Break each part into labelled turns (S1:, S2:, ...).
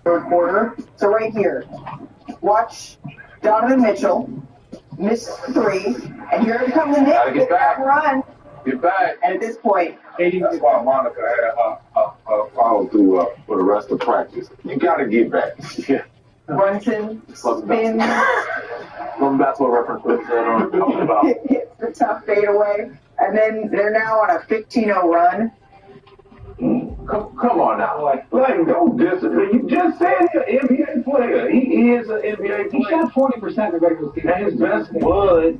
S1: third quarter. So right here, watch Donovan Mitchell miss three, and here come the Knicks.
S2: Get back.
S1: Run.
S2: Get back.
S1: And at this point,
S3: that's why Monica had a follow through for the rest of practice. You got to get back.
S2: Yeah.
S1: Brunson spins.
S2: Going back to a reference we're talking about.
S1: Hits the tough fadeaway, and then they're now on a 15-0 run.
S3: Come on now. Like, don't discipline. You just said he's an NBA player. He is an NBA player.
S4: He shot 40% in the regular season.
S3: And his best bud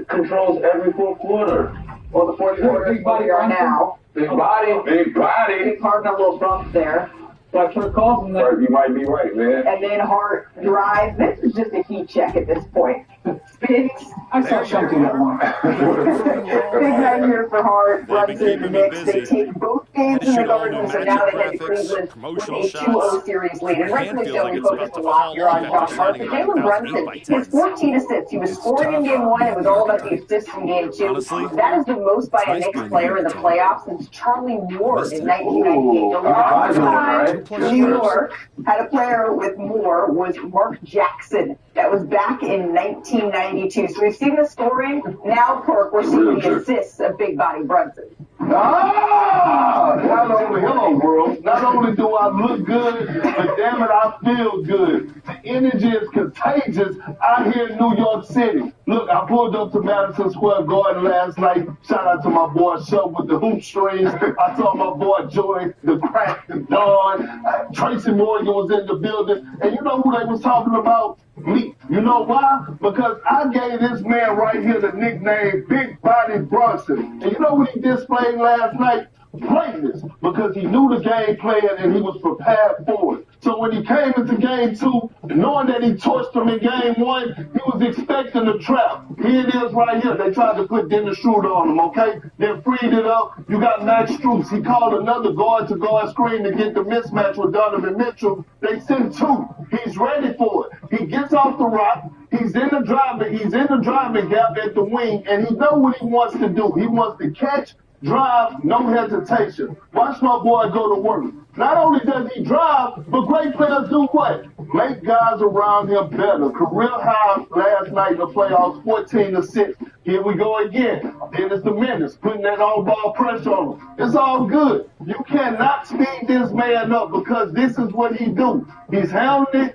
S3: controls every fourth quarter.
S1: Well, the fourth quarter
S4: big body
S1: are now.
S3: Big body. Big body.
S1: Big Hart and a little bump there.
S4: That's what it calls him there.
S3: You might be right, man.
S1: And then Hart drives. This is just a heat check at this point. Spins.
S4: I saw something that one.
S1: Big night here for Hart. Brunson, the Knicks. They take both games in the Gardens, and now they head to Cleveland with a 2-0 series lead. And rightfully so, we focused a lot here on Josh Hart. But Jalen Brunson has 14 assists. He was scoring in game one. It was all about the assists in game two. That is the most by a Knicks player in the playoffs since Charlie Ward in 1998. The last time New York had a player with more was Mark Jackson. That was back in 1992. So we've seen the scoring. Now, Kirk, we're seeing the assists of Big Body Brunson.
S3: Not only, hello world, not only do I look good, but damn it, I feel good. The energy is contagious out here in New York City. Look, I pulled up to Madison Square Garden last night. Shout out to my boy Show with the hoop strings. I saw my boy Joy, the Crack, the Dawn. Tracy Morgan was in the building. And you know who they was talking about? Me. You know why? Because I gave this man right here the nickname Big Body Brunson. And you know what he displayed last night? Greatness. Because he knew the game plan and he was prepared for it. So when he came into game two, knowing that he torched him in game one, he was expecting the trap. Here it is right here. They tried to put Dennis Schroeder on him, okay? Then freed it up. You got Max Strus. He called another guard-to-guard screen to get the mismatch with Donovan Mitchell. They sent two. He's ready for it. He gets off the rock. He's in the driving gap at the wing, and he knows what he wants to do. He wants to catch, drive, no hesitation. Watch my boy go to work. Not only does he drive, but great players do what? Make guys around him better. Career high last night in the playoffs, 14-6. Here we go again. Dennis the Menace, putting that on-ball pressure on him. It's all good. You cannot speed this man up because this is what he do. He's handling it.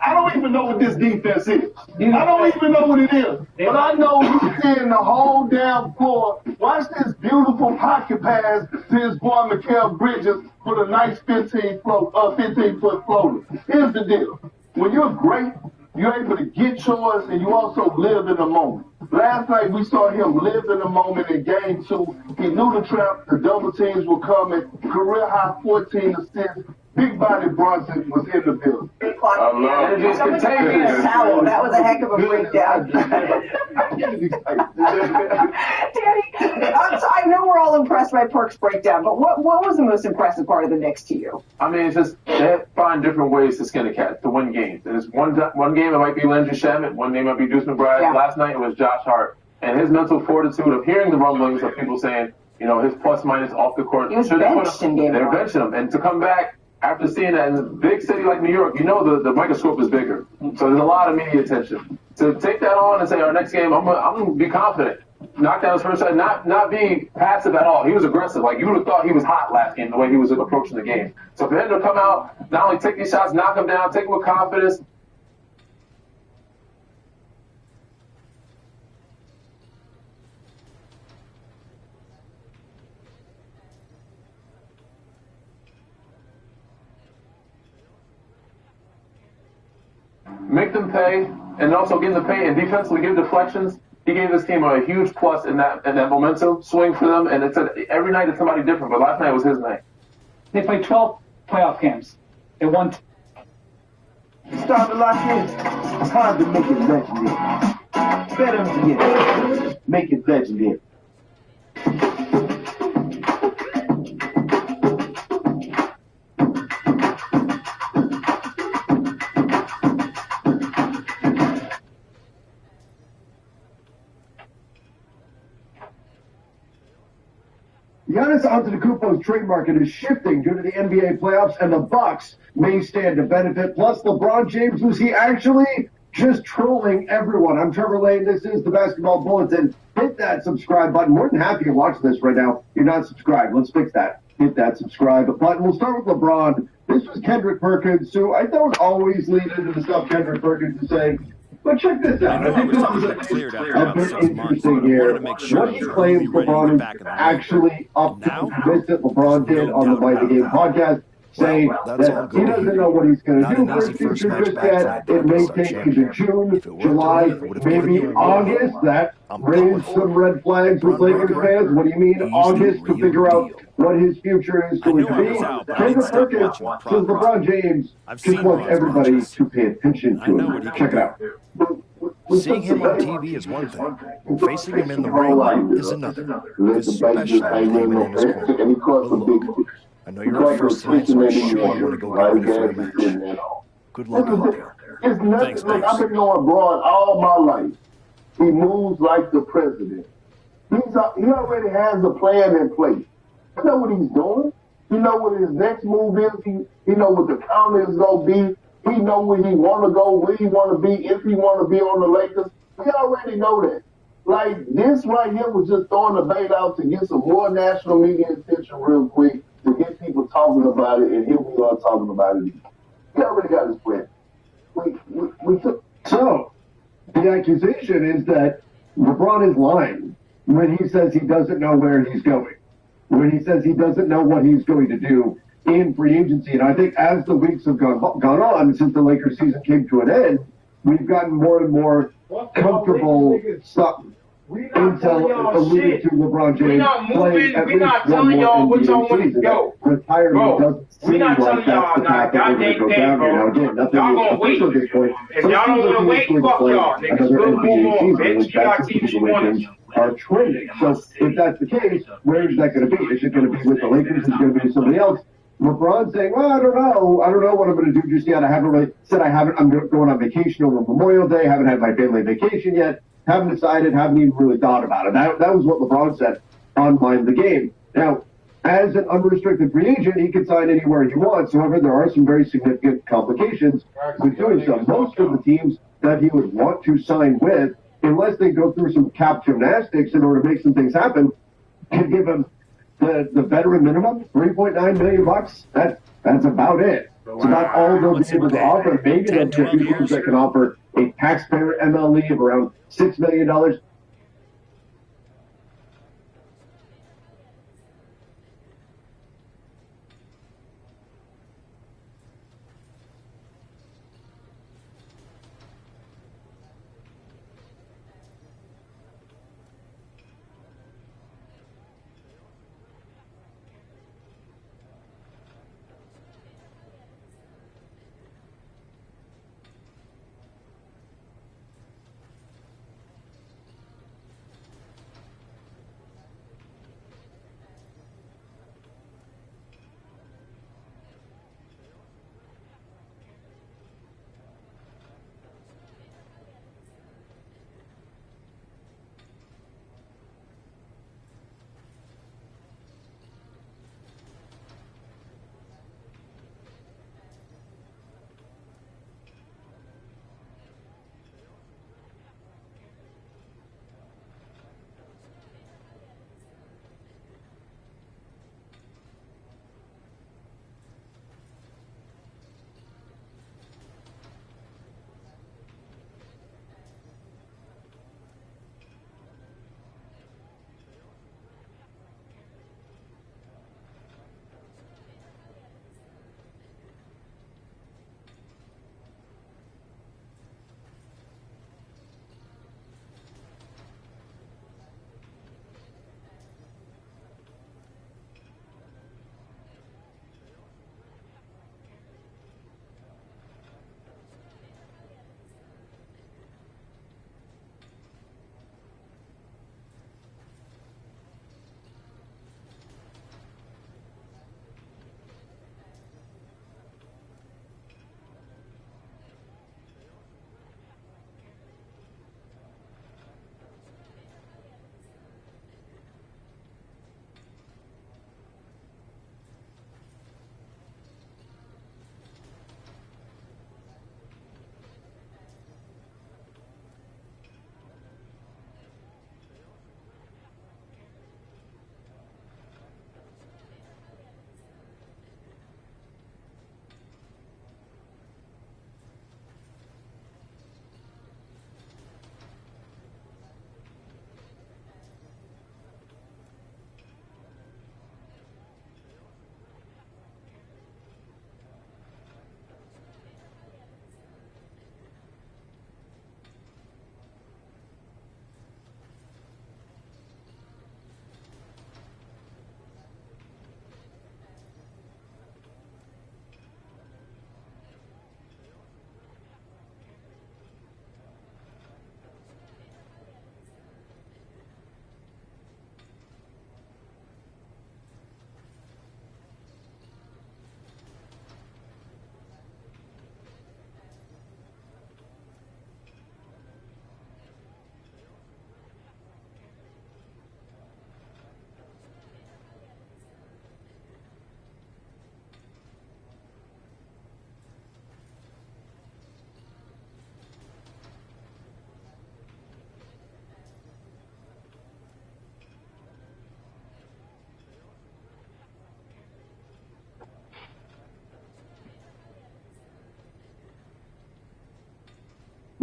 S3: I don't even know what this defense is. I don't even know what it is. But I know he's seeing the whole damn floor. Watch this beautiful pocket pass to his boy Mikal Bridges for the nice 15-foot floater. Here's the deal. When you're great, you're able to get yours and you also live in the moment. Last night we saw him live in the moment in game two. He knew the trap, the double teams were coming. Career high 14 assists. Big Body Brunson was in the building.
S1: Someone gave me a towel. That was a heck of a breakdown. Danny, I know we're all impressed by Perk's breakdown, but what was the most impressive part of the Knicks to you?
S2: I mean, it's just they find different ways to skin a cat, to win games. And it's one game it might be Landry Shamet, one game it might be Deuce McBride. Yeah. Last night it was Josh Hart. And his mental fortitude of hearing the rumblings of people saying, you know, his plus-minus off the court.
S1: He was benched in game one.
S2: They're benching him. And to come back after seeing that in a big city like New York, you know the microscope is bigger. So there's a lot of media attention. To take that on and say, our next game, I'm gonna be confident. Knock down his first shot, not be passive at all. He was aggressive. Like, you would have thought he was hot last game, the way he was approaching the game. So for him to come out, not only take these shots, knock them down, take them with confidence. Make them pay, and also get them to pay, and defensively give deflections. He gave this team a huge plus in that momentum swing for them, and every night it's somebody different, but last night was his night.
S4: They played 12 playoff games. They won.
S5: Start the lock in. It's hard to make it legendary. Better than make it legendary. Giannis Antetokounmpo's
S6: LeBron's trade market is shifting due to the NBA playoffs, and the Bucks may stand to benefit. Plus, LeBron James, was he actually just trolling everyone? I'm Trevor Lane. This is the Basketball Bulletin. Hit that subscribe button. More than happy to watch this right now. You're not subscribed. Let's fix that. Hit that subscribe button. We'll start with LeBron. This was Kendrick Perkins, who I don't always lean into the stuff Kendrick Perkins is saying. But check this out. I think this is a bit interesting here. What he claims LeBron is actually up to commit that LeBron did on the Fight the Game podcast, saying that he doesn't know what he's going to do for his future just yet. It may take either June, July, maybe August. That raised some red flags with Lakers fans. What do you mean August to figure out what his future is going to be? Kendrick Perkins says LeBron James just wants everybody to pay attention to him. Check it out.
S7: Seeing him on TV is one thing. Facing him in the ring is another. Especially when in his corner. Look, I know you're first tonight, so I'm sure you want to go get ready for the match. Good luck out there.
S3: It's nothing. Look, I've been knowing Braun all my life. He moves like the president. He already has a plan in place. You know what he's doing. He know what his next move is. He know what the counter is going to be. He know where he want to go, where he want to be, if he want to be on the Lakers. We already know that. Like, this right here was just throwing the bait out to get some more national media attention real quick, to get people talking about it, and here we are talking about it again. He already got his plan.
S6: So, the accusation is that LeBron is lying when he says he doesn't know where he's going, when he says he doesn't know what he's going to do in free agency. And I think as the weeks have gone on, since the Lakers season came to an end, we've gotten more and more comfortable stuff. Intel alluded to LeBron James playing at least one more NBA season. Retirement doesn't seem like that's the path that we're going to go down here. Now, again, nothing is official at this point.
S1: If y'all don't want to wait, fuck y'all, niggas.
S6: Another NBA season,
S1: Bitch,
S6: which that's the situations are trending. So if that's the case, where is that going to be? Is it going to be with the Lakers? Is it going to be with somebody else? LeBron saying, well, I don't know what I'm going to do just yet. I haven't really said I'm going on vacation over Memorial Day. I haven't had my family vacation yet. Haven't decided, haven't even really thought about it. That was what LeBron said on Mind the Game. Now, as an unrestricted free agent, he can sign anywhere he wants. However, there are some very significant complications with doing so. Most of the teams that he would want to sign with, unless they go through some cap gymnastics in order to make some things happen, can give him the veteran minimum, $3.9 million. That's about it. It's about all they'll be able to offer. Maybe they'll get people that can offer a taxpayer MLE of around $6 million.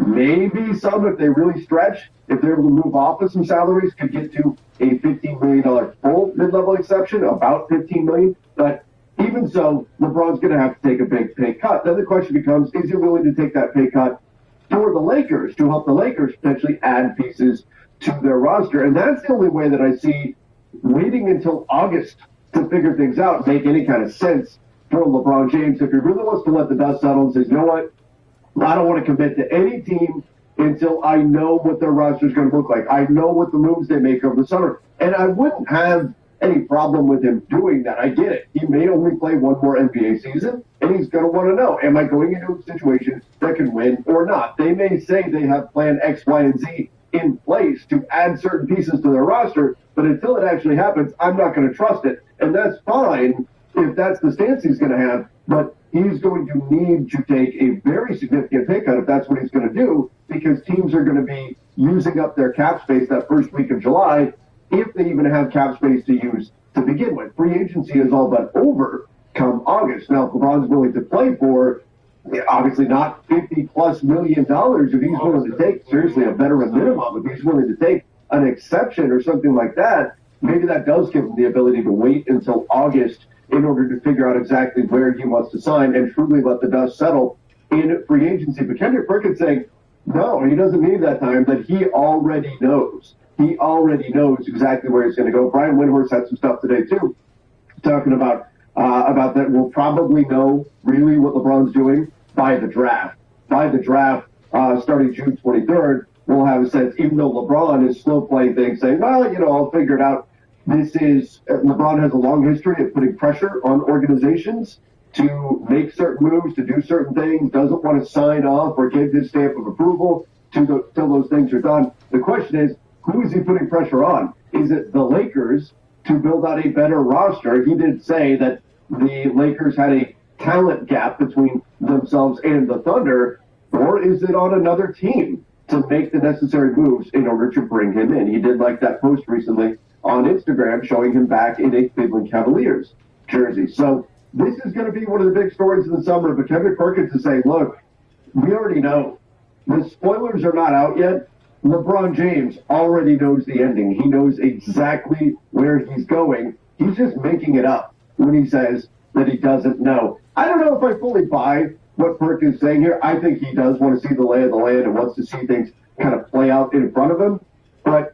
S6: maybe some, if they really stretch, if they're able to move off of some salaries, could get to a $15 million full mid-level exception, about $15 million. But even so, LeBron's going to have to take a big pay cut. Then the question becomes, is he willing to take that pay cut for the Lakers, to help the Lakers potentially add pieces to their roster? And that's the only way that I see waiting until August to figure things out make any kind of sense for LeBron James. If he really wants to let the dust settle and says, you know what, I don't want to commit to any team until I know what their roster is going to look like. I know what the moves they make over the summer. And I wouldn't have any problem with him doing that. I get it. He may only play one more NBA season, and he's going to want to know, am I going into a situation that can win or not? They may say they have plan X, Y, and Z in place to add certain pieces to their roster, but until it actually happens, I'm not going to trust it. And that's fine if that's the stance he's going to have, but he's going to need to take a very significant pay cut if that's what he's going to do, because teams are going to be using up their cap space that first week of July, if they even have cap space to use to begin with. Free agency is all but over come August. Now, if LeBron's willing to play for, obviously not $50+ million, if he's willing to take, seriously, a veteran minimum, if he's willing to take an exception or something like that, maybe that does give him the ability to wait until August in order to figure out exactly where he wants to sign and truly let the dust settle in free agency. But Kendrick Perkins saying, no, he doesn't need that time, that he already knows. He already knows exactly where he's going to go. Brian Windhorst had some stuff today, too, talking about that. We'll probably know really what LeBron's doing by the draft. By the draft, starting June 23rd, we'll have a sense, even though LeBron is slow playing things, saying, well, you know, I'll figure it out. LeBron has a long history of putting pressure on organizations to make certain moves, to do certain things, doesn't want to sign off or give his stamp of approval till those things are done. The question is, who is he putting pressure on? Is it the Lakers to build out a better roster? He did say that the Lakers had a talent gap between themselves and the Thunder, or is it on another team to make the necessary moves in order to bring him in? He did like that post recently on Instagram showing him back in a Cleveland Cavaliers jersey. So this is going to be one of the big stories of the summer. But Kevin Perkins is saying, look, we already know. The spoilers are not out yet. LeBron James already knows the ending. He knows exactly where he's going. He's just making it up when he says that he doesn't know. I don't know if I fully buy what Perk is saying here. I think he does want to see the lay of the land and wants to see things kind of play out in front of him. But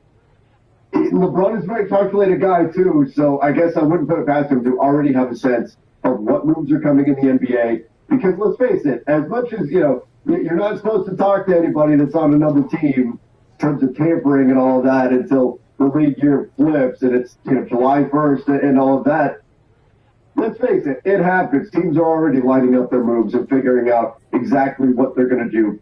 S6: LeBron is a very calculated guy, too, so I guess I wouldn't put it past him to already have a sense of what moves are coming in the NBA. Because let's face it, as much as, you know, you're not supposed to talk to anybody that's on another team in terms of tampering and all of that until the league year flips and it's, you know, July 1st and all of that. Let's face it, it happens. Teams are already lining up their moves and figuring out exactly what they're going to do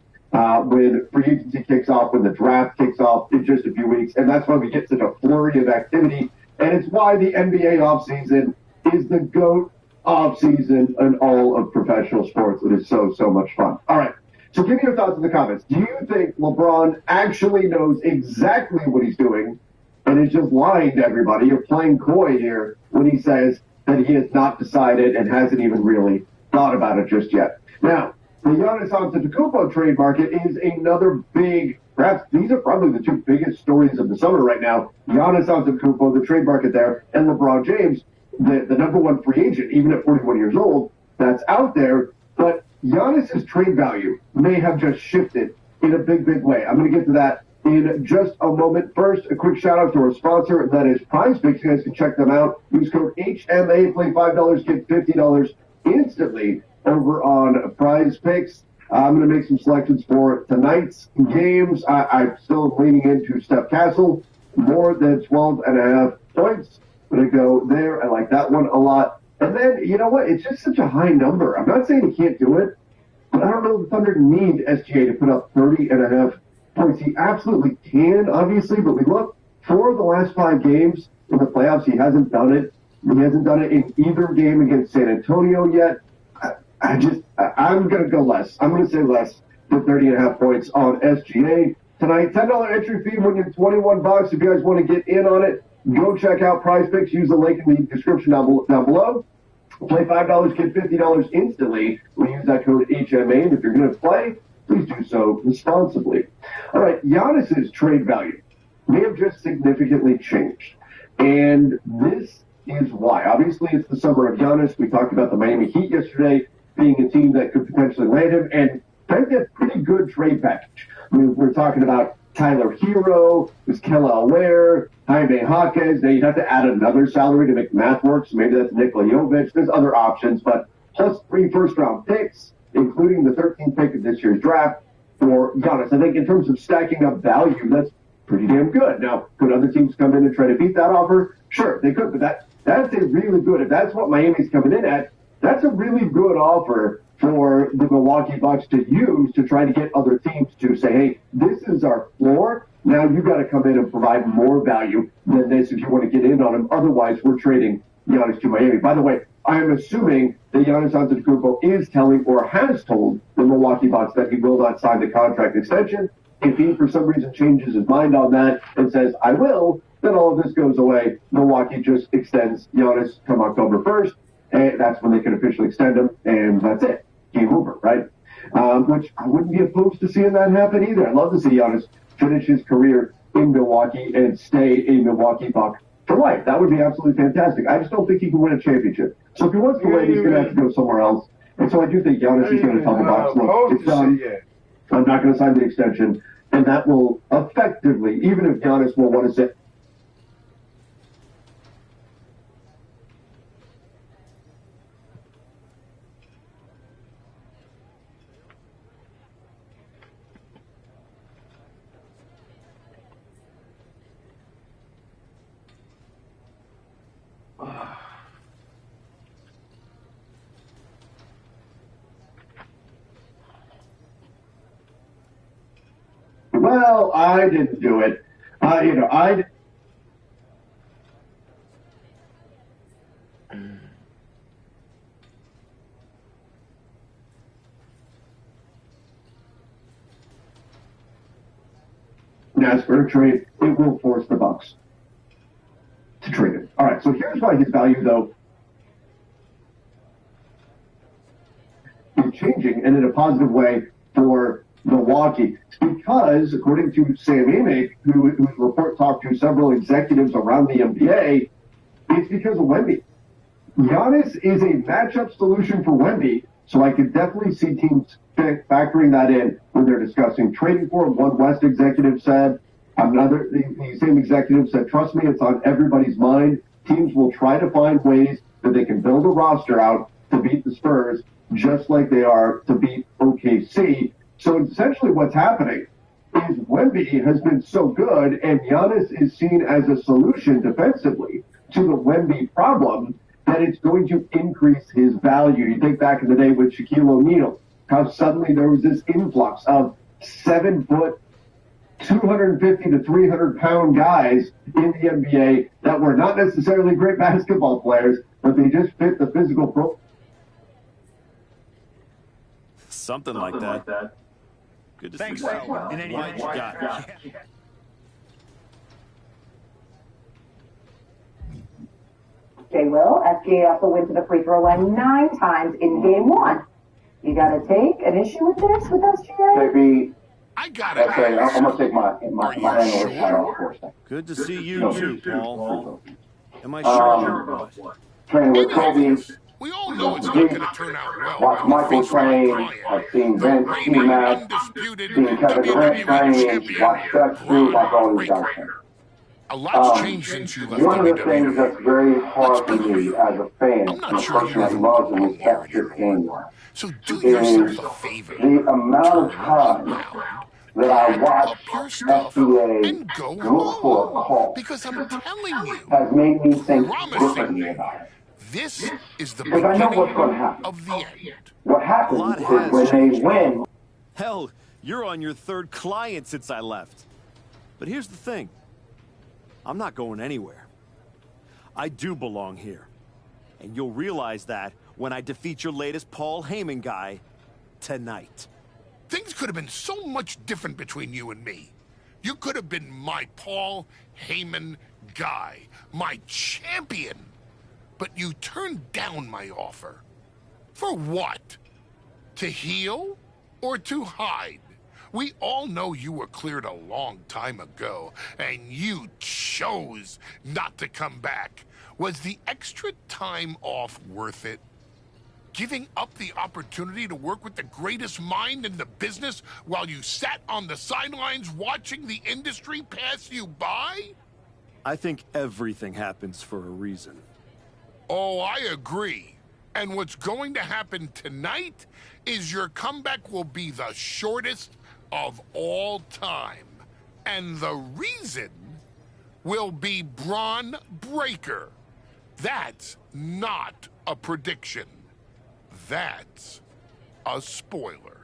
S6: when free agency kicks off, when the draft kicks off in just a few weeks. And that's why we get such a flurry of activity. And it's why the NBA offseason is the GOAT offseason in all of professional sports. It is so, so much fun. All right. So give me your thoughts in the comments. Do you think LeBron actually knows exactly what he's doing and is just lying to everybody? You're playing coy here when he says that he has not decided and hasn't even really thought about it just yet. Now, the Giannis Antetokounmpo trade market is another big, perhaps these are probably the two biggest stories of the summer right now. Giannis Antetokounmpo, the trade market there, and LeBron James, the number one free agent, even at 41 years old, that's out there. But Giannis's trade value may have just shifted in a big, big way. I'm going to get to that in just a moment. First, a quick shout out to our sponsor, and that is PrizePicks. You guys can check them out. Use code HMA, play $5, get $50 instantly over on PrizePicks. I'm going to make some selections for tonight's games. I'm still leaning into Steph Castle, more than 12.5 points. I'm going to go there. I like that one a lot. And then, you know what? It's just such a high number. I'm not saying he can't do it, but I don't know if the Thunder need SGA to put up 30.5 points. He absolutely can, obviously, but we look, 4 of the last 5 games in the playoffs, he hasn't done it. He hasn't done it in either game against San Antonio yet. I'm going to go less. I'm going to say less than 30.5 points on SGA tonight. $10 entry fee when you're $21. If you guys want to get in on it, go check out PrizePicks. Use the link in the description down below. Play $5, get $50 instantly when you use that code HMA. And if you're going to play, please do so responsibly. All right, Giannis's trade value may have just significantly changed. And this is why. Obviously, it's the summer of Giannis. We talked about the Miami Heat yesterday being a team that could potentially land him. And that's a pretty good trade package. I mean, we're talking about Tyler Hero, Kella Ware, Jaime Jaquez. Now, you'd have to add another salary to make math work, so maybe that's Nikola Jovic. There's other options, but plus 3 first-round picks, including the 13th pick of this year's draft for Giannis. I think in terms of stacking up value, that's pretty damn good. Now, could other teams come in and try to beat that offer? Sure, they could, but that's a really good, if that's what Miami's coming in at, that's a really good offer for the Milwaukee Bucks to use to try to get other teams to say, hey, this is our floor. Now you've got to come in and provide more value than this if you want to get in on him. Otherwise, we're trading Giannis to Miami. By the way, I am assuming that Giannis Antetokounmpo is telling or has told the Milwaukee Bucks that he will not sign the contract extension. If he, for some reason, changes his mind on that and says, I will, then all of this goes away. Milwaukee just extends Giannis come October 1st, and that's when they can officially extend him, and that's it. Game over, right? Which I wouldn't be opposed to seeing that happen either. I'd love to see Giannis finish his career in Milwaukee and stay a Milwaukee Buck for life. That would be absolutely fantastic. I just don't think he can win a championship. So if he wants to win, he's going to have to go somewhere else. And so I do think Giannis is going to tell the Bucks, look, it's done. I'm not going to sign the extension. And that will effectively, even if Giannis will want to say, well, I didn't do it. As for a trade, it will force the Bucks to trade him. All right, so here's why his value, though, is changing and in a positive way for Milwaukee. Because, according to Sam Amick, whose report talked to several executives around the NBA, it's because of Wemby. Giannis is a matchup solution for Wemby, so I could definitely see teams factoring that in when they're discussing trading for him. One West executive said, the same executive said, trust me, it's on everybody's mind. Teams will try to find ways that they can build a roster out to beat the Spurs, just like they are to beat OKC. So essentially what's happening is Wemby has been so good, and Giannis is seen as a solution defensively to the Wemby problem, that it's going to increase his value. You think back in the day with Shaquille O'Neal, how suddenly there was this influx of 7-foot, 250 to 300 pound guys in the NBA that were not necessarily great basketball players, but they just fit the physical profile.
S8: Something like that. Good to see you. In any event, you got it.
S1: Okay, Will, SGA also went to the free throw line 9 times in game 1. You got to take an issue with this with SGA?
S9: Maybe.
S10: I got it.
S9: Okay, I'm going to take my analyst hat off for a second.
S8: Good to see you too, Paul. Am I sure?
S9: Training with Kobe.
S10: We all know it's not going to turn out well.
S9: Watch Michael train. I've seen Vince, T-Mac, seen Kevin Durant train. Watch Steph shoot. Watch all these guys train.
S10: A lot's changed since you left
S9: One of the
S10: WWE.
S9: things that's very hard for me as a fan, and a person that loves and respects this game,
S10: So do
S9: is
S10: yourself a favor.
S9: the amount of time that I watch SBA
S10: And go
S9: look for a call
S10: because I'm telling you,
S9: has made me think
S10: promising
S9: differently
S10: you,
S9: about it.
S10: this is the
S9: Because I know what's going to
S10: beginning
S9: happen.
S10: of the end.
S9: What happens is when they win,
S8: Hell, you're on your 3rd client since I left. But here's the thing. I'm not going anywhere. I do belong here. And you'll realize that when I defeat your latest Paul Heyman guy tonight.
S10: Things could have been so much different between you and me. You could have been my Paul Heyman guy, my champion. But you turned down my offer. For what? To heal? or to hide. We all know you were cleared a long time ago, and you chose not to come back. Was the extra time off worth it? Giving up the opportunity to work with the greatest mind in the business while you sat on the sidelines watching the industry pass you by?
S8: I think everything happens for a reason.
S10: Oh, I agree. And what's going to happen tonight is your comeback will be the shortest of all time. And the reason will be Braun Breaker. That's not a prediction. That's a spoiler.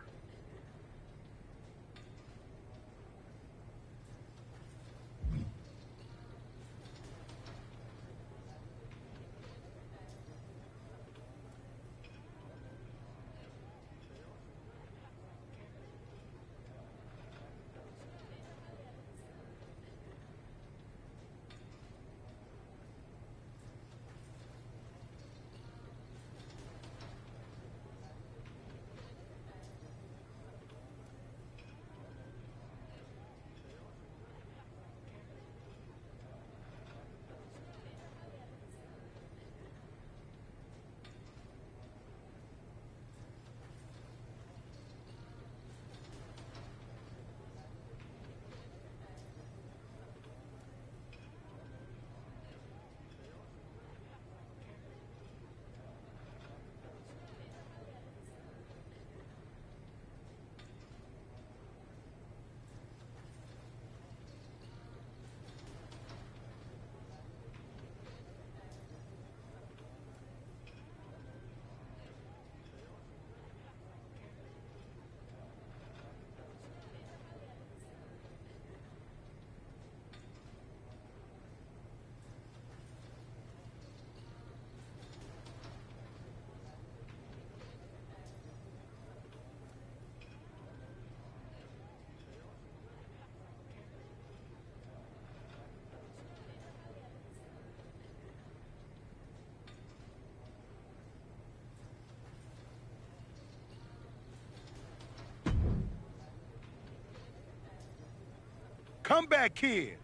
S11: Come back, kid.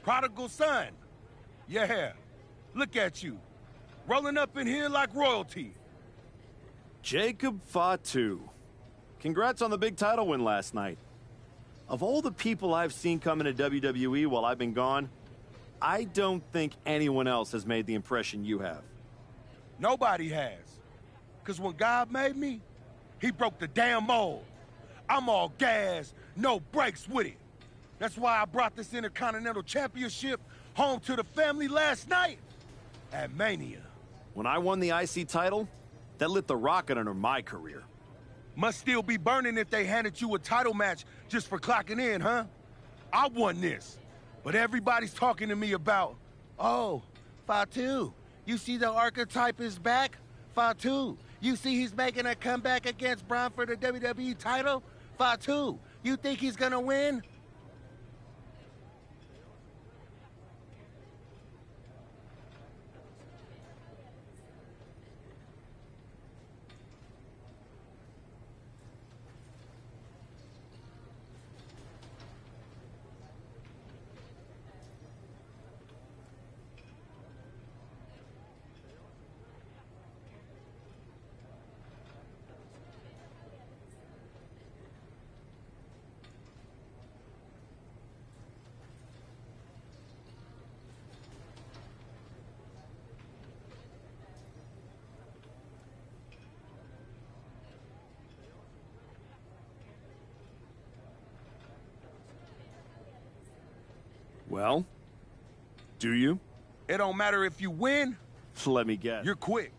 S11: Prodigal son. Yeah, look at you. Rolling up in here like royalty.
S8: Jacob Fatu. Congrats on the big title win last night. Of all the people I've seen come into WWE while I've been gone, I don't think anyone else has made the impression you have.
S11: Nobody has. Because when God made me, he broke the damn mold. I'm all gas, no brakes with it. That's why I brought this Intercontinental Championship home to the family last night at Mania.
S8: When I won the IC title, that lit the rocket under my career.
S11: Must still be burning if they handed you a title match just for clocking in, huh? I won this, but everybody's talking to me about, oh, Fatu, you see the archetype is back? Fatu, you see he's making a comeback against Braun for the WWE title? Fatu, you think he's gonna win?
S8: Well, do you?
S11: It don't matter if you win.
S8: Let me guess.
S11: You're quick.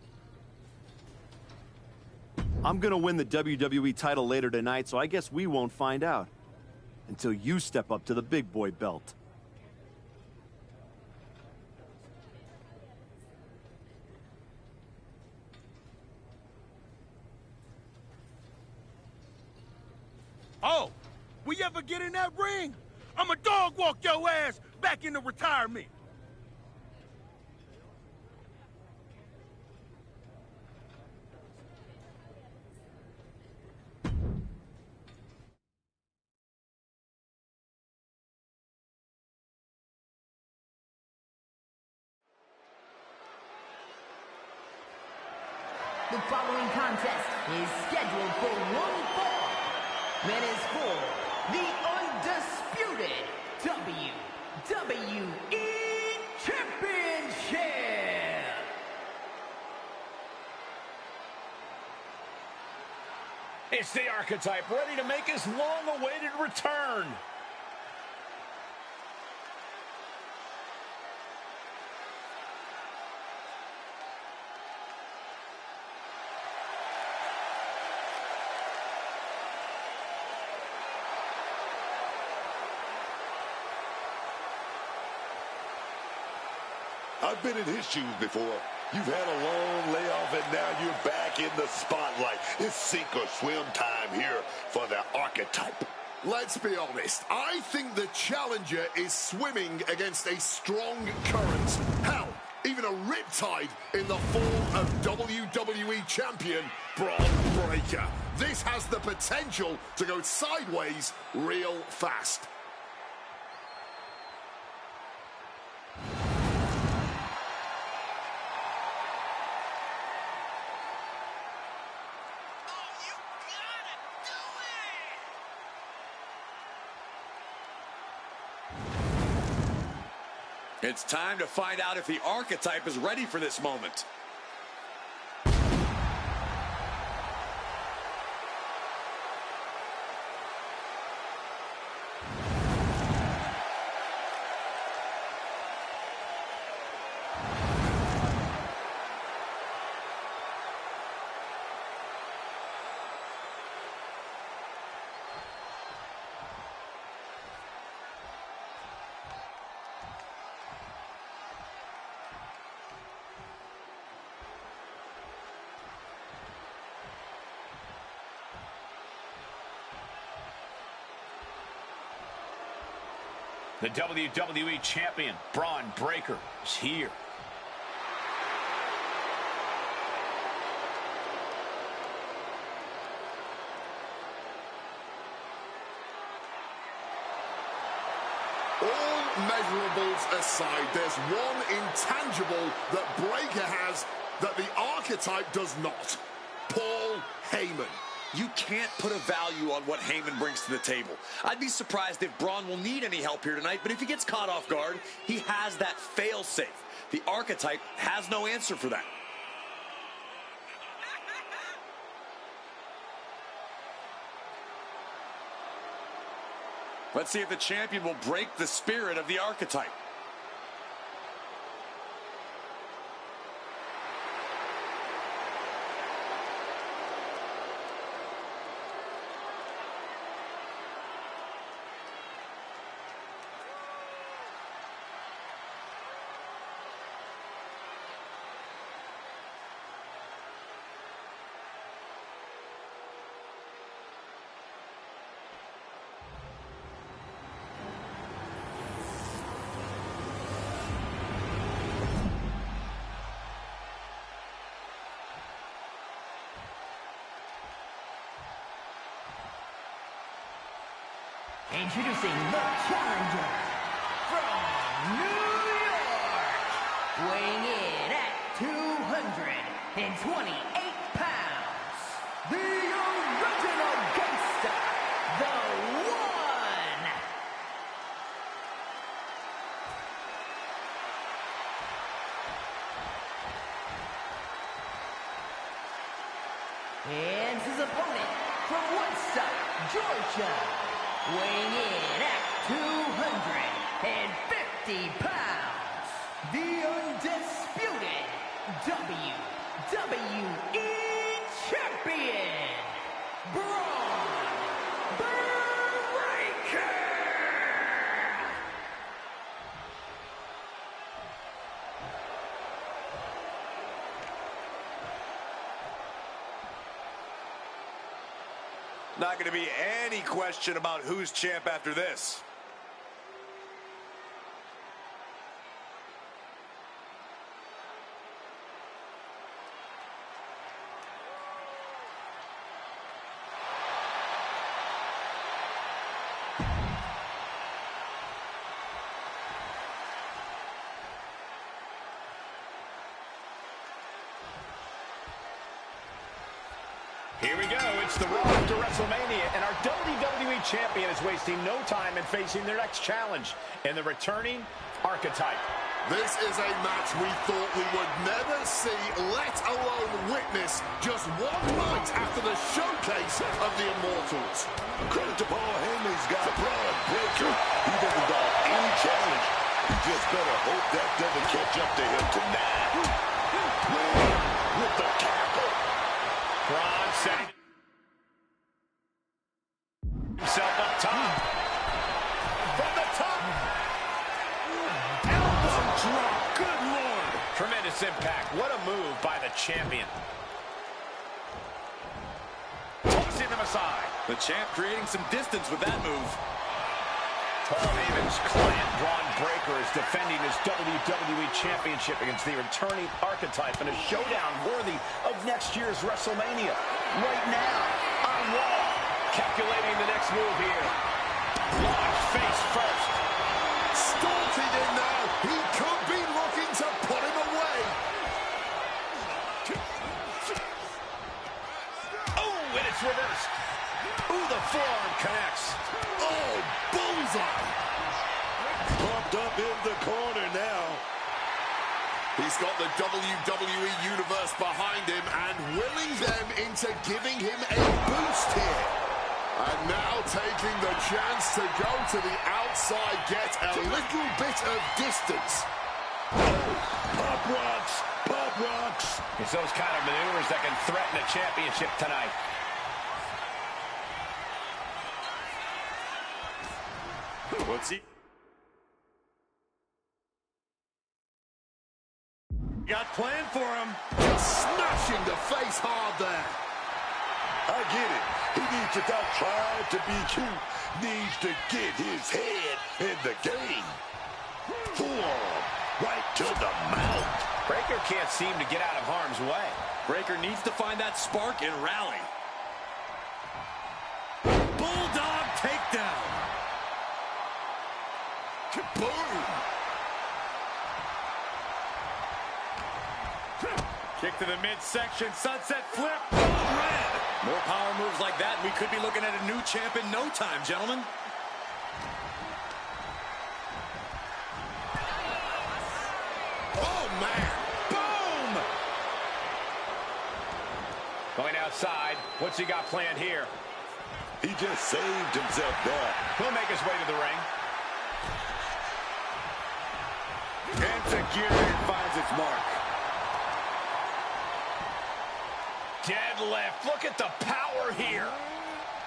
S8: I'm gonna win the WWE title later tonight, so I guess we won't find out. Until you step up to the big boy belt.
S11: Oh, we ever get in that ring? I'ma dog walk your ass back into retirement.
S12: The following contest is scheduled for one fall and is for the undisputed WWE Championship.
S13: It's the Archetype ready to make his long-awaited return.
S14: I've been in his shoes before. You've had a long layoff, and now you're back in the spotlight. It's sink or swim time here for the Archetype.
S10: Let's be honest. I think the challenger is swimming against a strong current. Hell, even a riptide in the form of WWE Champion Braun Breaker. This has the potential to go sideways real fast.
S13: It's time to find out if the Archetype is ready for this moment. The WWE Champion, Braun Breaker, is here.
S10: All measurables aside, there's one intangible that Breaker has that the Archetype does not. Paul Heyman.
S13: You can't put a value on what Heyman brings to the table. I'd be surprised if Braun will need any help here tonight, but if he gets caught off guard, he has that fail-safe. The Archetype has no answer for that. Let's see if the champion will break the spirit of the Archetype.
S12: Introducing the challenger from New York, weighing in at 228 pounds, the original gangster, the One. And his opponent from Woodstock, Georgia, weighing in at 250 pounds, the undisputed WWE Champion, Braun Breaker!
S13: Not going to be any question about who's champ after this.
S15: Here we go. It's the Raw after WrestleMania, and our WWE Champion is wasting no time in facing their next challenge in the returning Archetype.
S10: This is a match we thought we would never see, let alone witness, just one night after the showcase of the Immortals.
S14: Credit to Paul Heyman's got Braun Breaker. He doesn't dodge any challenge. You just better hope that doesn't catch up to him tonight. With the tackle.
S15: Braun setting himself up top. From the top. Elbow drop. Good Lord. Tremendous impact. What a move by the champion. Tossing him aside.
S13: The champ creating some distance with that move.
S15: Paul Heyman's client, Braun Breaker, is defending his WWE Championship against the returning Archetype in a showdown worthy of next year's WrestleMania. Right now, on Raw, calculating the next move here. Launch face first.
S10: Stalking in now. He could be looking to put him away.
S15: Oh, and it's reversed. Ooh, the forearm connects.
S10: Oh, bullseye.
S14: Pumped up in the corner now.
S10: He's got the WWE Universe behind him and willing them into giving him a boost here. And now taking the chance to go to the outside, get a little bit of distance.
S14: Oh, pop rocks, pop rocks.
S15: It's those kind of maneuvers that can threaten a championship tonight.
S8: What's he got planned for him?
S10: Smashing the face hard there.
S14: I get it. He needs to stop trying to be cute. Needs to get his head in the game. Forearm right to the mouth.
S15: Breaker can't seem to get out of harm's way.
S13: Breaker needs to find that spark and rally.
S8: Bulldog takedown.
S10: Boom!
S8: Kick to the midsection, sunset flip. Red.
S13: More power moves like that, and we could be looking at a new champ in no time, gentlemen.
S10: Oh, man!
S15: Boom! Going outside. What's he got planned here?
S14: He just saved himself there.
S15: He'll make his way to the ring.
S8: Enzuigiri finds its mark.
S15: Deadlift. Look at the power here.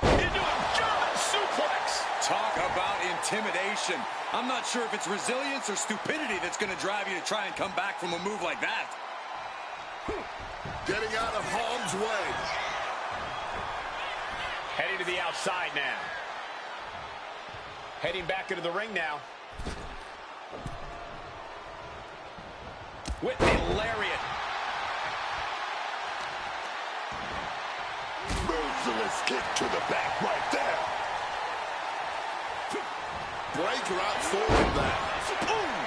S15: Into a German suplex.
S13: Talk about intimidation. I'm not sure if it's resilience or stupidity that's going to drive you to try and come back from a move like that.
S10: Getting out of harm's way.
S15: Heading to the outside now. Heading back into the ring now. With a lariat.
S14: Merciless kick to the back right there.
S10: Breaker out forward there.
S15: Boom!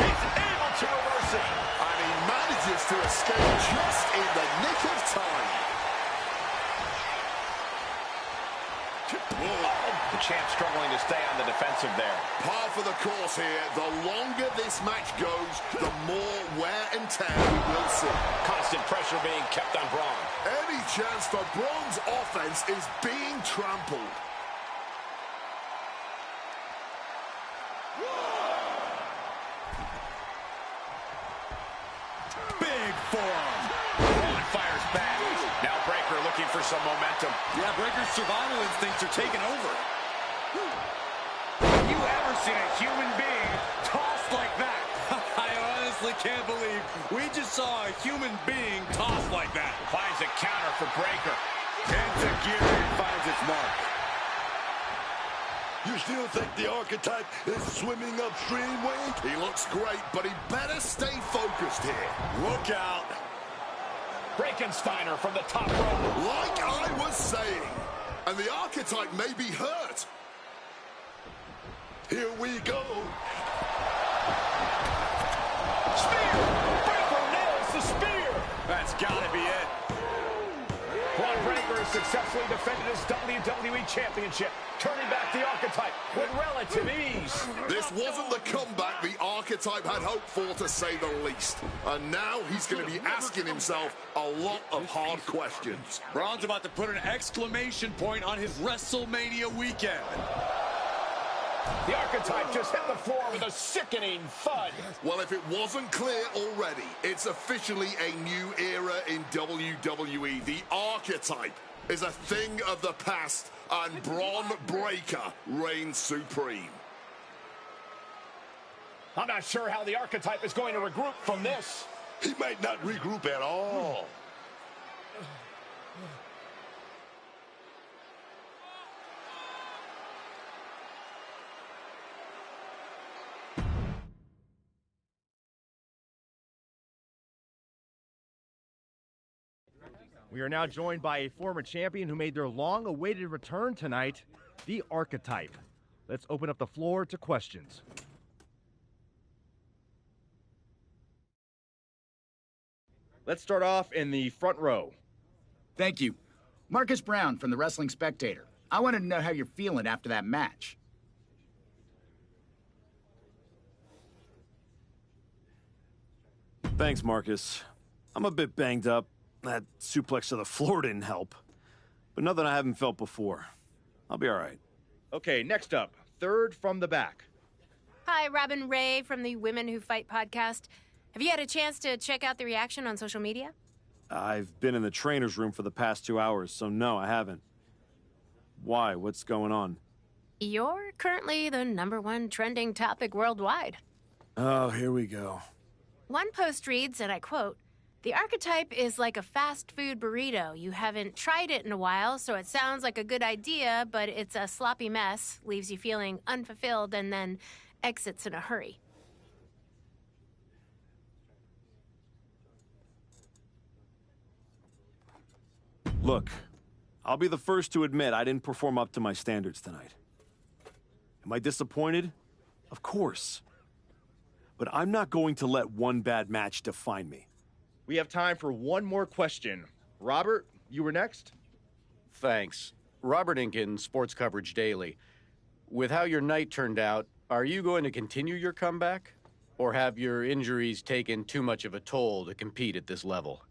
S15: He's able to reverse it.
S10: And he manages to escape just in the nick of time.
S15: The champ struggling to stay on the defensive there.
S10: Par for the course here. The longer this match goes, the more wear and tear we will see.
S15: Constant pressure being kept on Braun.
S10: Any chance for Braun's offense is being trampled.
S8: Big forearm.
S15: Braun fires back. Now Breaker looking for some momentum.
S13: Yeah, Breaker's survival instincts are taking over.
S15: Have you ever seen a human being tossed like that?
S13: I honestly can't believe we just saw a human being tossed like that.
S15: Finds a counter for Breaker.
S8: Enzuigiri finds its mark.
S14: You still think the Archetype is swimming upstream, Wade?
S10: He looks great, but he better stay focused here.
S8: Look out.
S15: Breakensteiner from the top rope.
S10: Like I was saying. And the Archetype may be hurt.
S14: Here we go.
S15: Spear! Breaker nails the spear! That's got to be it. Braun Breaker has successfully defended his WWE Championship, turning back the Archetype with relative ease.
S14: This wasn't the comeback the Archetype had hoped for, to say the least. And now he's going to be asking himself a lot of hard questions.
S13: Braun's about to put an exclamation point on his WrestleMania weekend.
S15: The Archetype just hit the floor with a sickening thud.
S14: Well, if it wasn't clear already, it's officially a new era in WWE. The Archetype is a thing of the past, and Braun Breaker reigns supreme.
S15: I'm not sure how the Archetype is going to regroup from this.
S14: He might not regroup at all.
S16: We are now joined by a former champion who made their long-awaited return tonight, the Archetype. Let's open up the floor to questions. Let's start off in the front row.
S17: Thank you. Marcus Brown from the Wrestling Spectator. I wanted to know how you're feeling after that match.
S8: Thanks, Marcus. I'm a bit banged up. That suplex to the floor didn't help. But nothing I haven't felt before. I'll be all right.
S16: Okay, next up, third from the back.
S18: Hi, Robin Ray from the Women Who Fight podcast. Have you had a chance to check out the reaction on social media?
S8: I've been in the trainer's room for the past 2 hours, so no, I haven't. Why? What's going on?
S18: You're currently the #1 trending topic worldwide.
S8: Oh, here we go.
S18: One post reads, and I quote, "The Archetype is like a fast food burrito. You haven't tried it in a while, so it sounds like a good idea, but it's a sloppy mess, leaves you feeling unfulfilled, and then exits in a hurry."
S8: Look, I'll be the first to admit I didn't perform up to my standards tonight. Am I disappointed? Of course. But I'm not going to let one bad match define me.
S16: We have time for one more question. Robert, you were next?
S19: Thanks. Robert Inkin, Sports Coverage Daily. With how your night turned out, are you going to continue your comeback? Or have your injuries taken too much of a toll to compete at this level?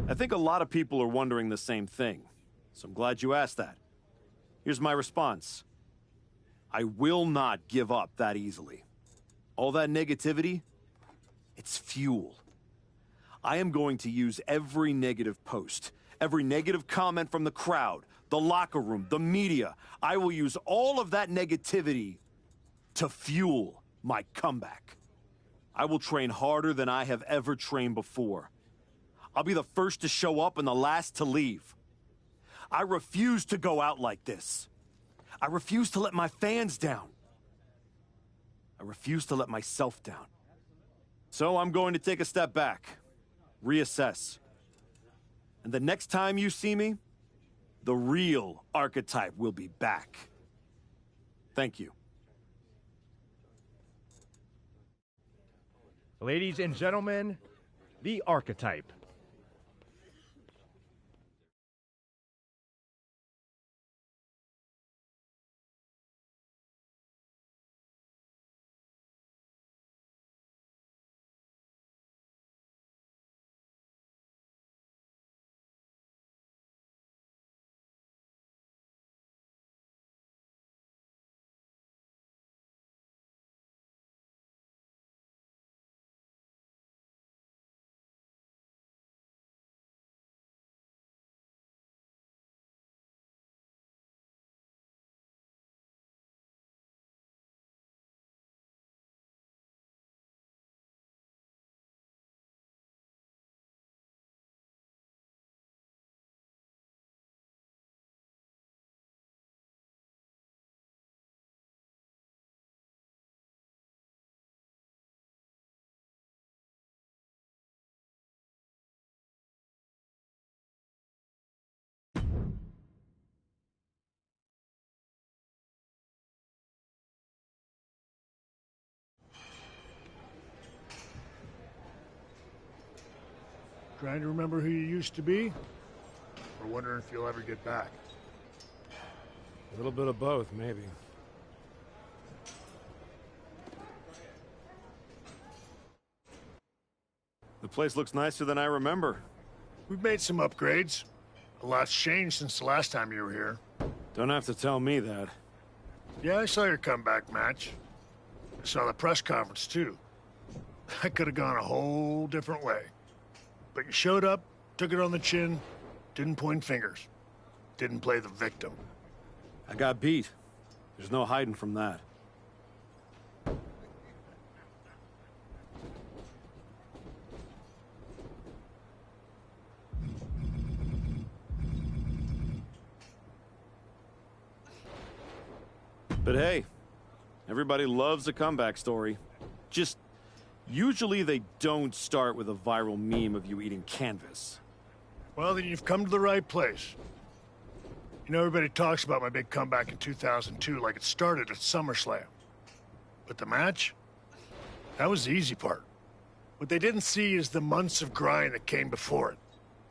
S8: I think a lot of people are wondering the same thing, so I'm glad you asked that. Here's my response. I will not give up that easily. All that negativity, it's fuel. I am going to use every negative post, every negative comment from the crowd, the locker room, the media. I will use all of that negativity to fuel my comeback. I will train harder than I have ever trained before. I'll be the first to show up and the last to leave. I refuse to go out like this. I refuse to let my fans down. I refuse to let myself down. So I'm going to take a step back, reassess. And the next time you see me, the real Archetype will be back. Thank you.
S16: Ladies and gentlemen, the Archetype.
S20: Trying to remember who you used to be? Or wondering if you'll ever get back?
S21: A little bit of both, maybe.
S8: The place looks nicer than I remember.
S20: We've made some upgrades. A lot's changed since the last time you were here.
S8: Don't have to tell me that.
S20: Yeah, I saw your comeback match. I saw the press conference, too. That could have gone a whole different way. But you showed up, took it on the chin, didn't point fingers. Didn't play the victim.
S8: I got beat. There's no hiding from that. But hey, everybody loves a comeback story. Just, usually they don't start with a viral meme of you eating canvas.
S20: Well, then you've come to the right place. You know, everybody talks about my big comeback in 2002 like it started at SummerSlam. But the match? That was the easy part. What they didn't see is the months of grind that came before it.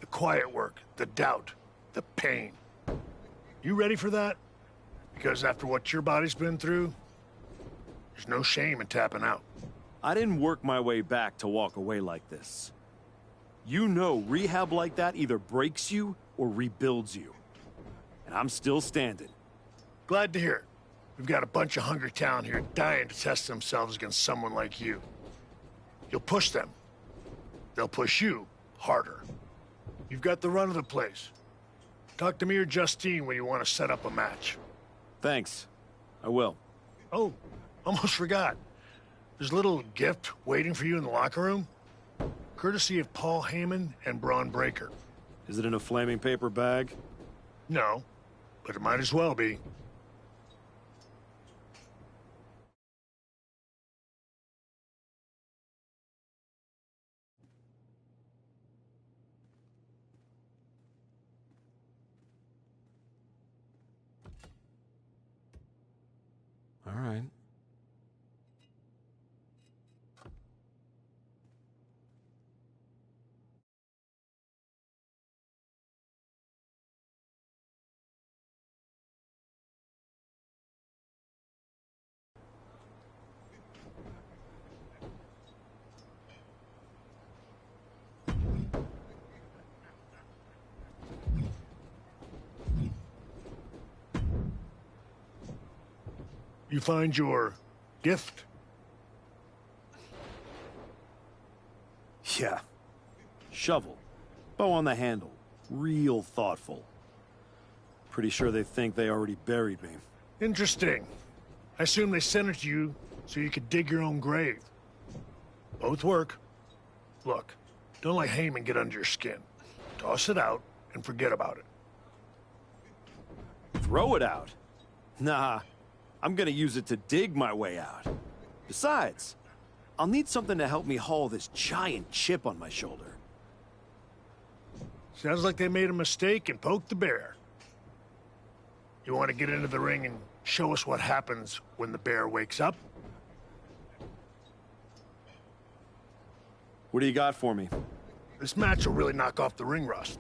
S20: The quiet work, the doubt, the pain. You ready for that? Because after what your body's been through, there's no shame in tapping out.
S8: I didn't work my way back to walk away like this. You know, rehab like that either breaks you or rebuilds you. And I'm still standing.
S20: Glad to hear it. We've got a bunch of hungry talent here dying to test themselves against someone like you. You'll push them. They'll push you harder. You've got the run of the place. Talk to me or Justine when you want to set up a match.
S8: Thanks. I will.
S20: Oh, almost forgot. There's a little gift waiting for you in the locker room. Courtesy of Paul Heyman and Braun Breaker.
S8: Is it in a flaming paper bag?
S20: No, but it might as well be.
S8: All right.
S20: You find your gift?
S8: Yeah. Shovel. Bow on the handle. Real thoughtful. Pretty sure they think they already buried me.
S20: Interesting. I assume they sent it to you so you could dig your own grave. Both work. Look, don't let Heyman get under your skin. Toss it out and forget about it.
S8: Throw it out? Nah. I'm gonna use it to dig my way out. Besides, I'll need something to help me haul this giant chip on my shoulder.
S20: Sounds like they made a mistake and poked the bear. You want to get into the ring and show us what happens when the bear wakes up?
S8: What do you got for me?
S20: This match will really knock off the ring rust.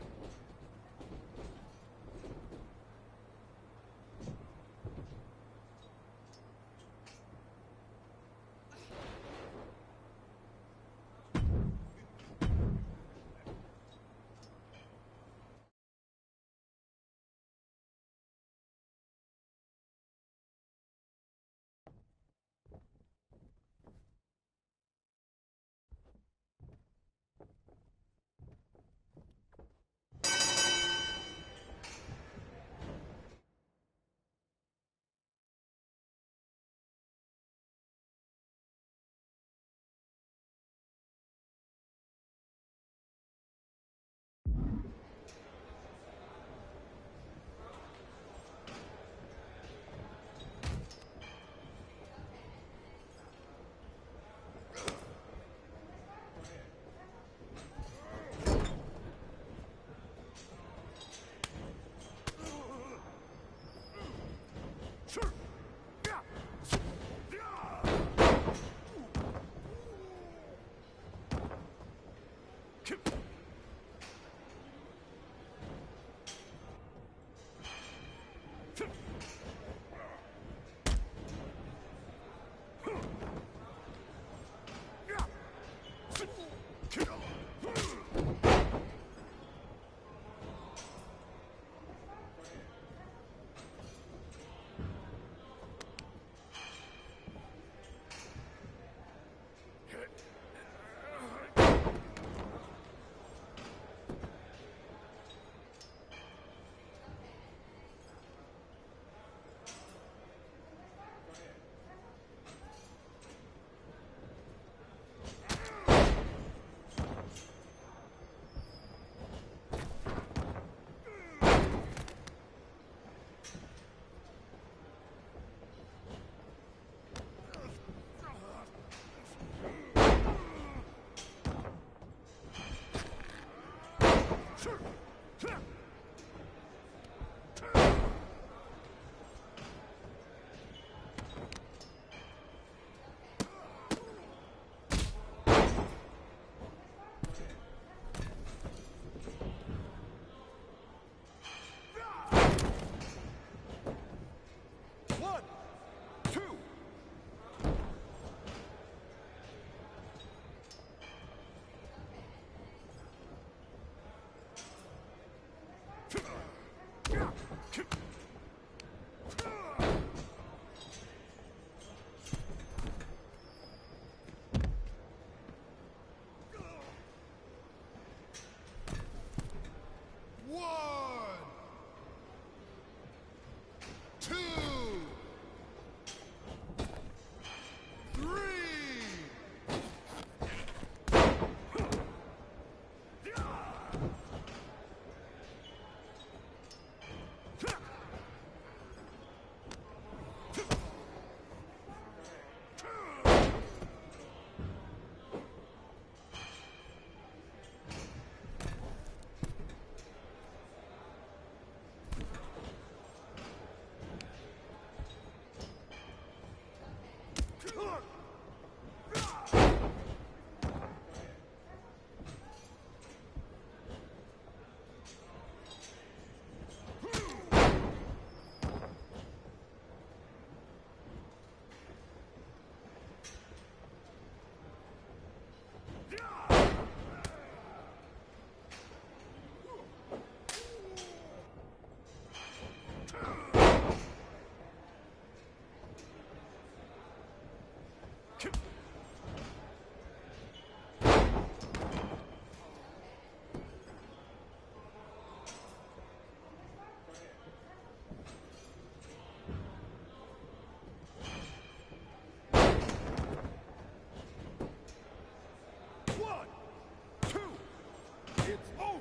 S11: It's over.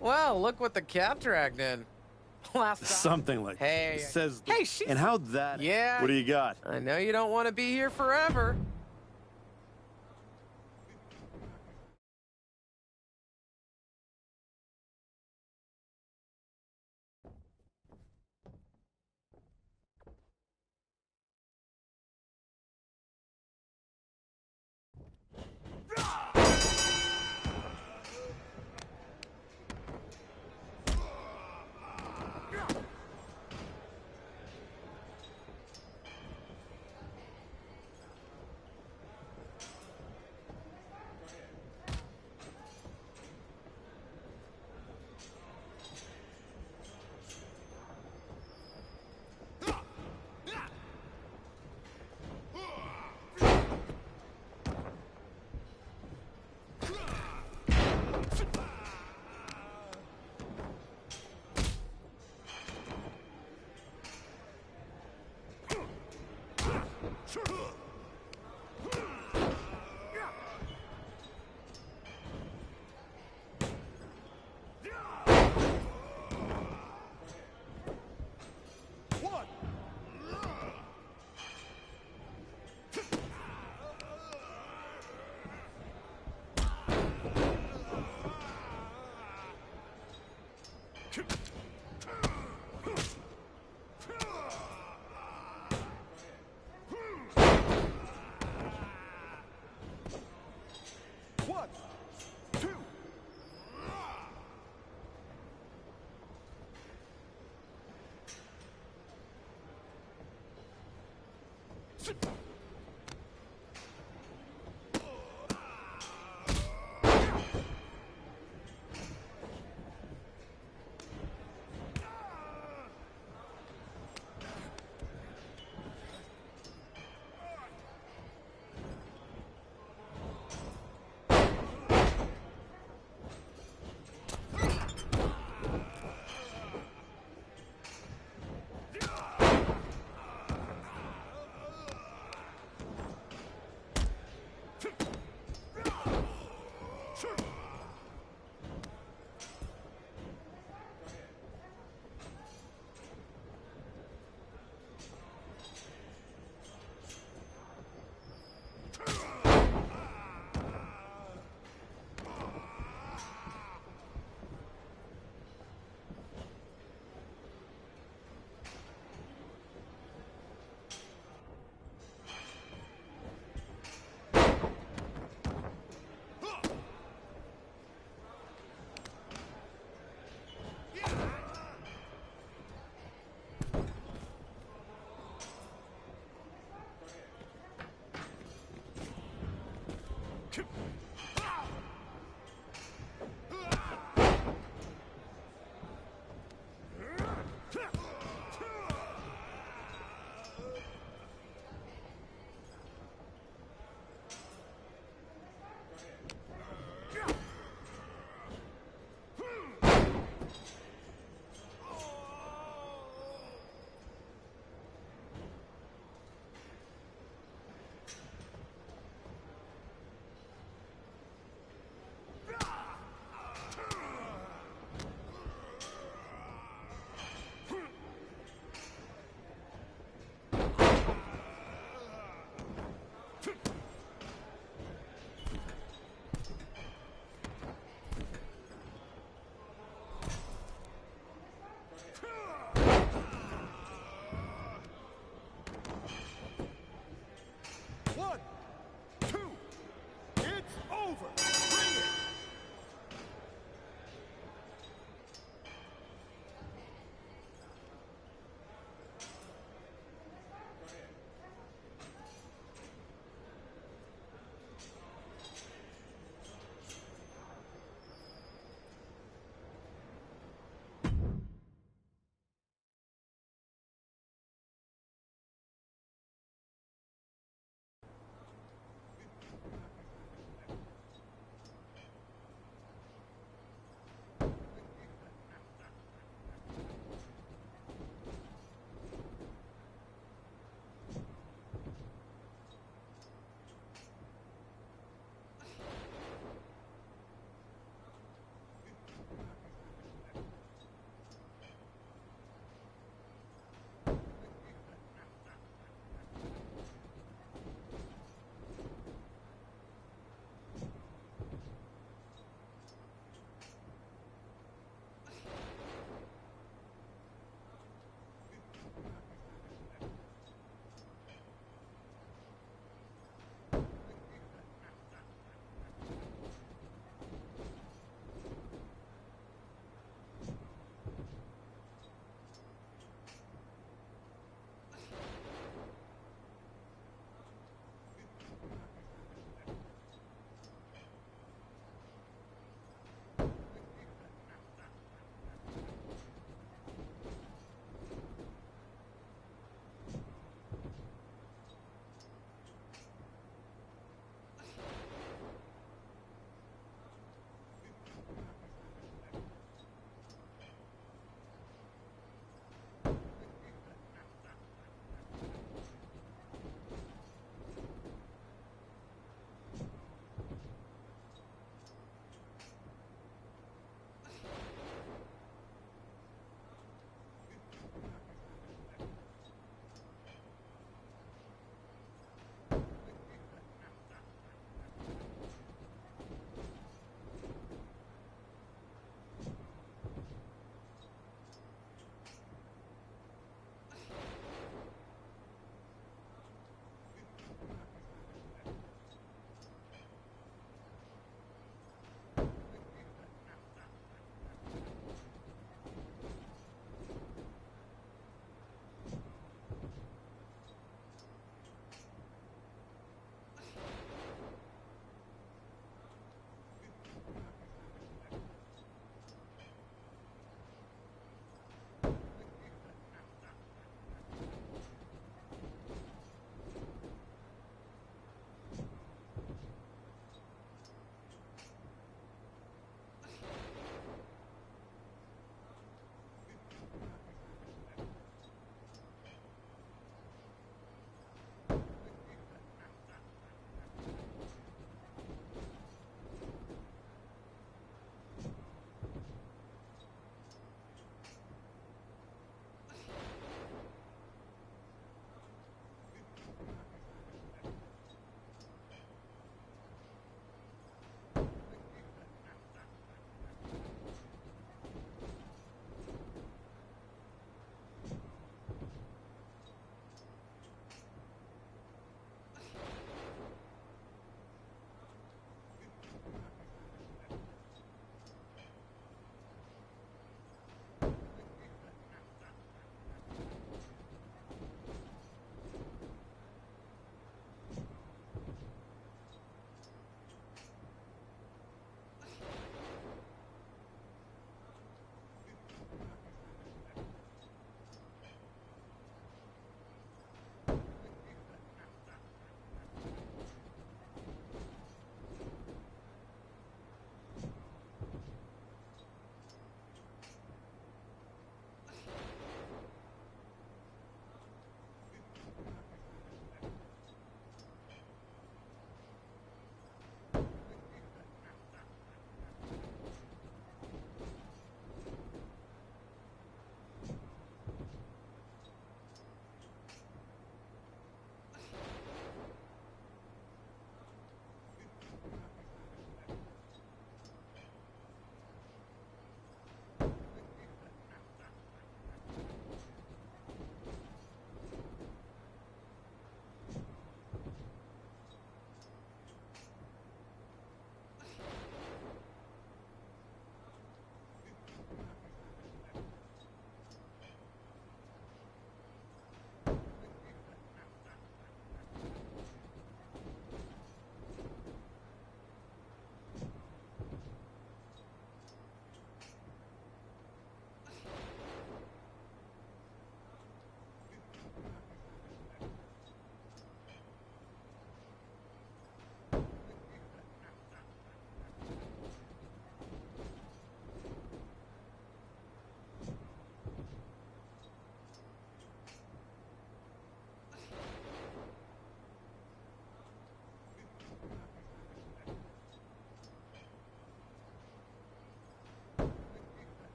S2: Well, look what the cat dragged in. Last time.
S8: Something like
S2: Hey.
S8: says.
S2: Hey, she's...
S8: And how'd that?
S2: Yeah.
S8: What do you got?
S2: I know you don't want to be here forever.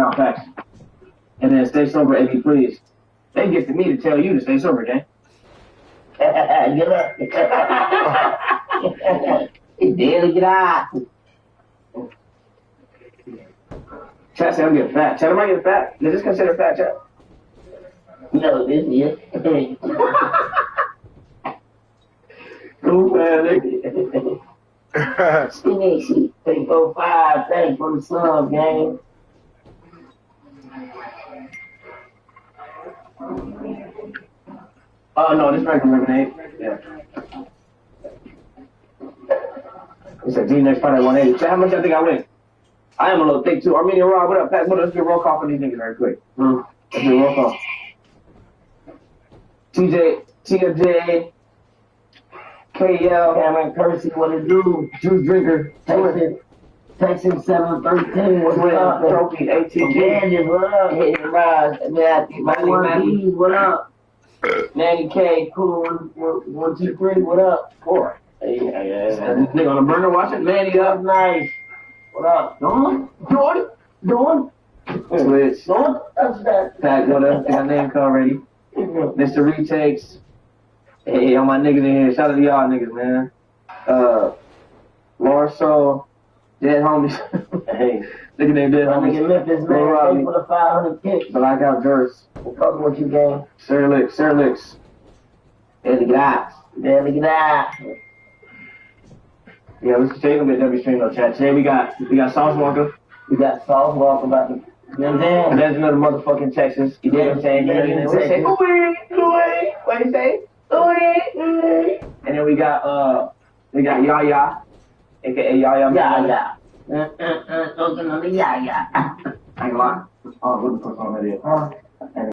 S5: No, facts. And then stay sober, AB, please. They get to me to tell you to stay sober, gang. Good luck. Daily get out. Chat said I'm getting fat. Chat, am I getting fat? Is this considered fat, chat? No, this is. Cool, man, nigga. Skinny, 345, thanks for the sub, gang. Oh, no, this regular lemonade. Yeah. It's a G next fight at 180. Chat, how much I think I win? I am a little thick, too. Armenian Rob, what up, Pat? Let's get a roll call for these niggas very quick. Let's get a roll call. TJ, TJ, KL, Cameron, Kersey, what it do? Juice Drinker, Texas 713, what's up? Trophy, ATG. Mandy, what up? Hitting the rise. Matty, what up? Manny K, cool, 123, what up? 4. Hey, nigga on the burner watching. Manny up, nice. What up? Dawn? Switch. That's that. Pat, go there. Got name call ready. Mr. Retakes. Hey, all my niggas in here. Shout out to y'all niggas, man. Marshall. Dead homies. Hey, look at them dead homies. Nigga Memphis, man. Thanks for the 500 kicks. Blackout verse. Fuck what you gang. Sir Licks. Barely get out. Yeah, let's take a bit W stream no chat. Today we got Sauce Walker. We got Sauce Walker about the, you know what I'm saying? There's another motherfucking Texas. You know what I'm saying? What do you say? What do you say? And then we got Yaya, aka Yaya. Yaya. Those are the Yaya. I ain't gonna lie. Oh, what the fuck on that is?